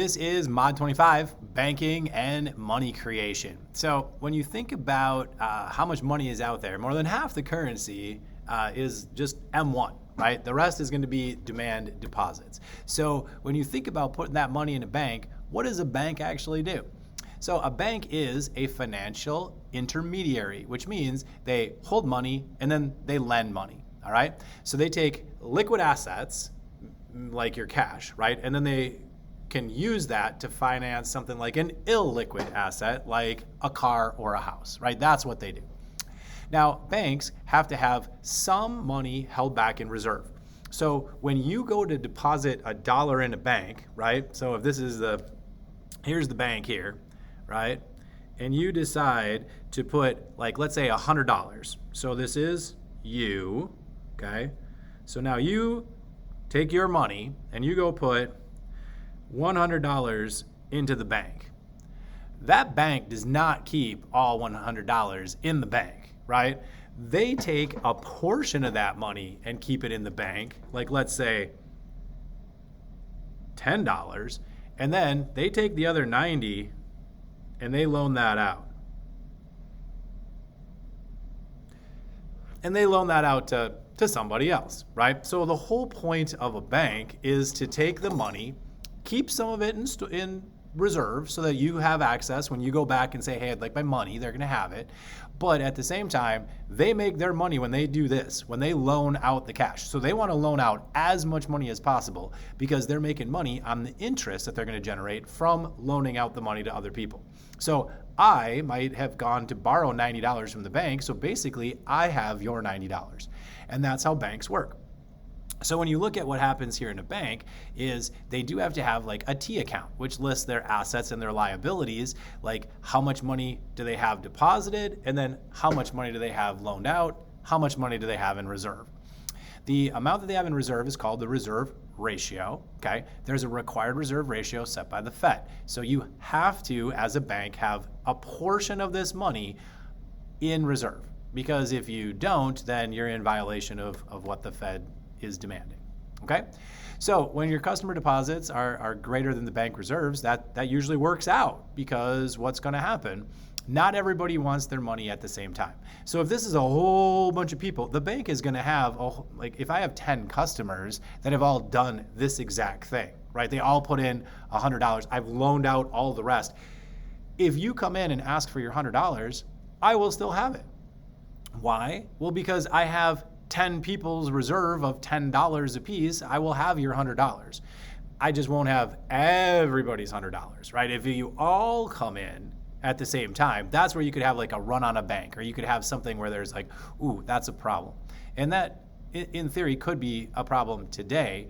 This is Mod 25, Banking and Money Creation. So when you think about how much money is out there, more than half the currency is just M1, right? The rest is going to be demand deposits. So when you think about putting that money in a bank, what does a bank actually do? So a bank is a financial intermediary, which means they hold money and then they lend money, all right? So they take liquid assets, like your cash, right? And then they can use that to finance something like an illiquid asset like a car or a house, right? That's what they do. Now, banks have to have some money held back in reserve. So when you go to deposit $1 in a bank, right? So if this is here's the bank here, right? And you decide to put, like, let's say $100. So this is you, okay? So now you take your money and you go put $100 into the bank. That bank does not keep all $100 in the bank, right? They take a portion of that money and keep it in the bank, like let's say $10, and then they take the other 90 and they loan that out. And they loan that out to somebody else, right? So the whole point of a bank is to take the money, keep some of it in reserve so that you have access when you go back and say, hey, I'd like my money, they're going to have it. But at the same time, they make their money when they do this, when they loan out the cash. So they want to loan out as much money as possible because they're making money on the interest that they're going to generate from loaning out the money to other people. So I might have gone to borrow $90 from the bank. So basically, I have your $90. And that's how banks work. So when you look at what happens here in a bank is they do have to have like a T account, which lists their assets and their liabilities, like how much money do they have deposited, and then how much money do they have loaned out, how much money do they have in reserve. The amount that they have in reserve is called the reserve ratio, okay? There's a required reserve ratio set by the Fed. So you have to, as a bank, have a portion of this money in reserve, because if you don't, then you're in violation of what the Fed is demanding, okay? So when your customer deposits are greater than the bank reserves, that usually works out, because what's gonna happen, not everybody wants their money at the same time. So if this is a whole bunch of people, the bank is gonna have, like if I have 10 customers that have all done this exact thing, right? They all put in $100, I've loaned out all the rest. If you come in and ask for your $100, I will still have it. Why? Well, because I have 10 people's reserve of $10 a piece, I will have your $100. I just won't have everybody's $100, right? If you all come in at the same time, that's where you could have like a run on a bank, or you could have something where there's like, ooh, that's a problem. And that, in theory, could be a problem today.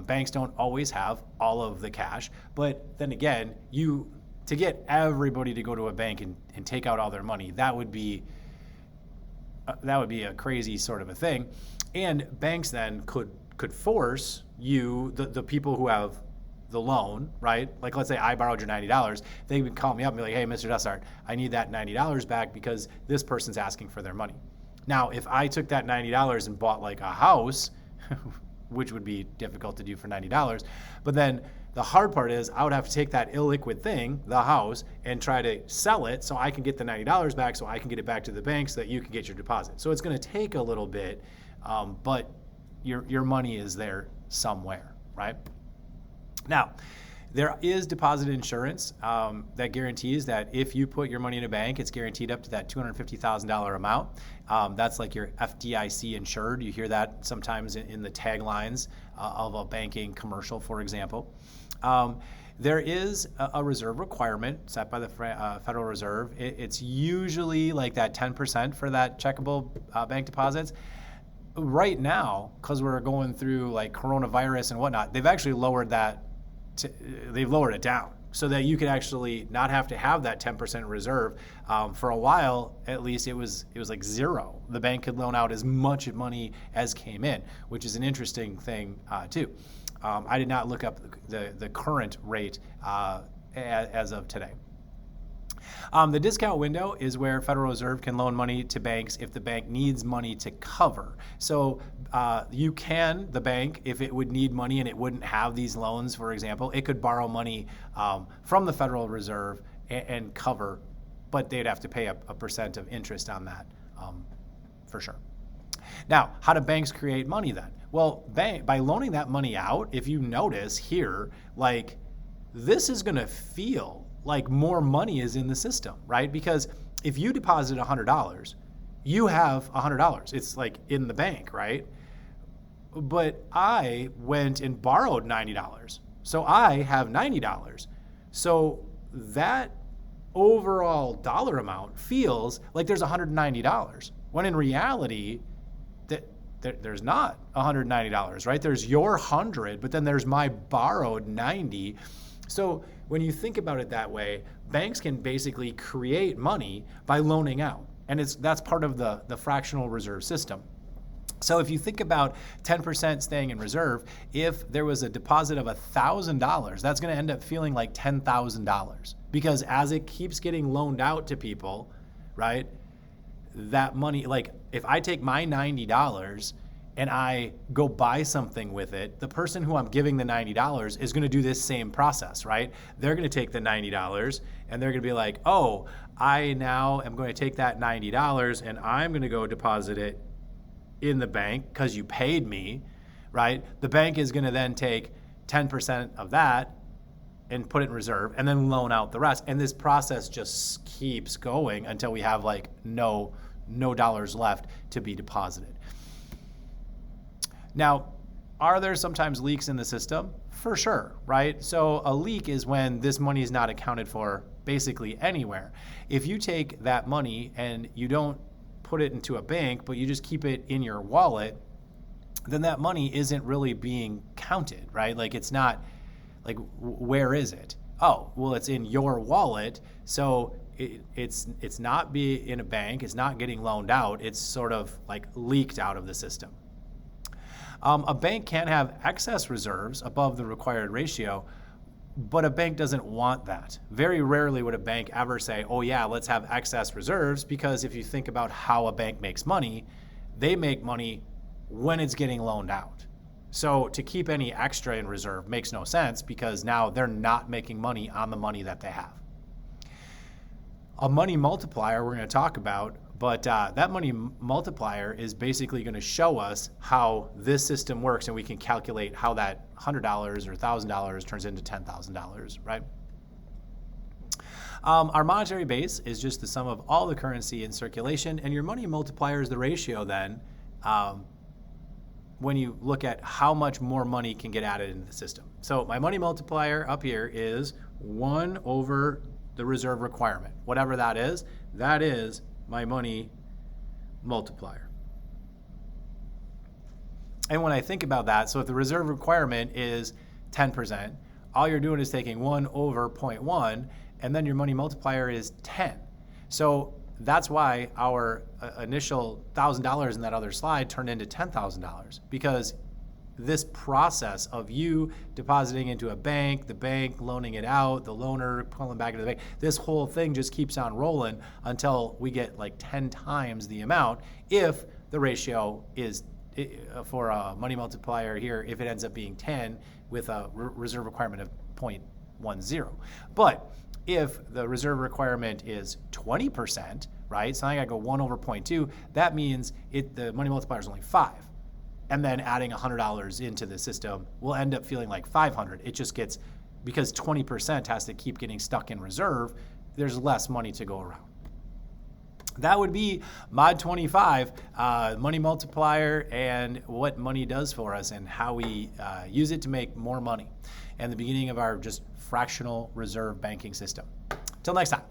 Banks don't always have all of the cash, but then again, to get everybody to go to a bank and take out all their money, that would be a crazy sort of a thing. And banks then could force you, the people who have the loan, right? Like let's say I borrowed your $90, they would call me up and be like, hey, Mr. Dessart, I need that $90 back because this person's asking for their money. Now, if I took that $90 and bought like a house, which would be difficult to do for $90, but then the hard part is I would have to take that illiquid thing, the house, and try to sell it so I can get the $90 back, so I can get it back to the bank so that you can get your deposit. So it's going to take a little bit, but your money is there somewhere, right? Now, there is deposit insurance that guarantees that if you put your money in a bank, it's guaranteed up to that $250,000 amount. That's like your FDIC insured. You hear that sometimes in the taglines of a banking commercial, for example. There is a reserve requirement set by the Federal Reserve. It's usually like that 10% for that checkable bank deposits. Right now, because we're going through like coronavirus and whatnot, they've actually lowered that. They've lowered it down so that you could actually not have to have that 10% reserve. For a while, at least, it was like zero. The bank could loan out as much money as came in, which is an interesting thing too. I did not look up the current rate as of today. The discount window is where Federal Reserve can loan money to banks if the bank needs money to cover. So the bank, if it would need money and it wouldn't have these loans, for example, it could borrow money from the Federal Reserve and cover, but they'd have to pay a percent of interest on that for sure. Now, how do banks create money then? Well, by loaning that money out, if you notice here, like this is going to feel like more money is in the system, right? Because if you deposit $100, you have $100. It's like in the bank, right? But I went and borrowed $90. So I have $90. So that overall dollar amount feels like there's $190, when in reality, there's not $190, right? There's your 100, but then there's my borrowed 90. So when you think about it that way, banks can basically create money by loaning out. And that's part of the fractional reserve system. So if you think about 10% staying in reserve, if there was a deposit of $1,000, that's going to end up feeling like $10,000, because as it keeps getting loaned out to people, right, that money, like if I take my $90 and I go buy something with it, the person who I'm giving the $90 is going to do this same process, right? They're going to take the $90 and they're going to be like, oh, I now am going to take that $90 and I'm going to go deposit it in the bank because you paid me, right? The bank is going to then take 10% of that and put it in reserve and then loan out the rest. And this process just keeps going until we have like no dollars left to be deposited. Now, are there sometimes leaks in the system? For sure, right? So a leak is when this money is not accounted for basically anywhere. If you take that money and you don't put it into a bank, but you just keep it in your wallet, then that money isn't really being counted, right? Like it's not, like where is it? Oh, well, it's in your wallet. So it's not in a bank, it's not getting loaned out, it's sort of like leaked out of the system. A bank can have excess reserves above the required ratio, but a bank doesn't want that. Very rarely would a bank ever say, oh yeah, let's have excess reserves, because if you think about how a bank makes money, they make money when it's getting loaned out. So to keep any extra in reserve makes no sense, because now they're not making money on the money that they have. A money multiplier we're going to talk about, but that money multiplier is basically going to show us how this system works, and we can calculate how that $100 or $1,000 turns into $10,000, right? Our monetary base is just the sum of all the currency in circulation, and your money multiplier is the ratio then when you look at how much more money can get added into the system. So my money multiplier up here is 1 over the reserve requirement. Whatever that is my money multiplier. And when I think about that, so if the reserve requirement is 10%, all you're doing is taking 1 over 0.1, and then your money multiplier is 10. So that's why our initial $1,000 in that other slide turned into $10,000, because this process of you depositing into a bank, the bank loaning it out, the loaner pulling back into the bank, this whole thing just keeps on rolling until we get like 10 times the amount if the ratio is, for a money multiplier here, if it ends up being 10 with a reserve requirement of 0.10. But if the reserve requirement is 20%, right, so I gotta go 1 over 0.2, that means the money multiplier is only 5. And then adding $100 into the system will end up feeling like 500. It just gets, because 20% has to keep getting stuck in reserve, there's less money to go around. That would be Mod 25, money multiplier, and what money does for us and how we use it to make more money, and the beginning of our just fractional reserve banking system. Till next time.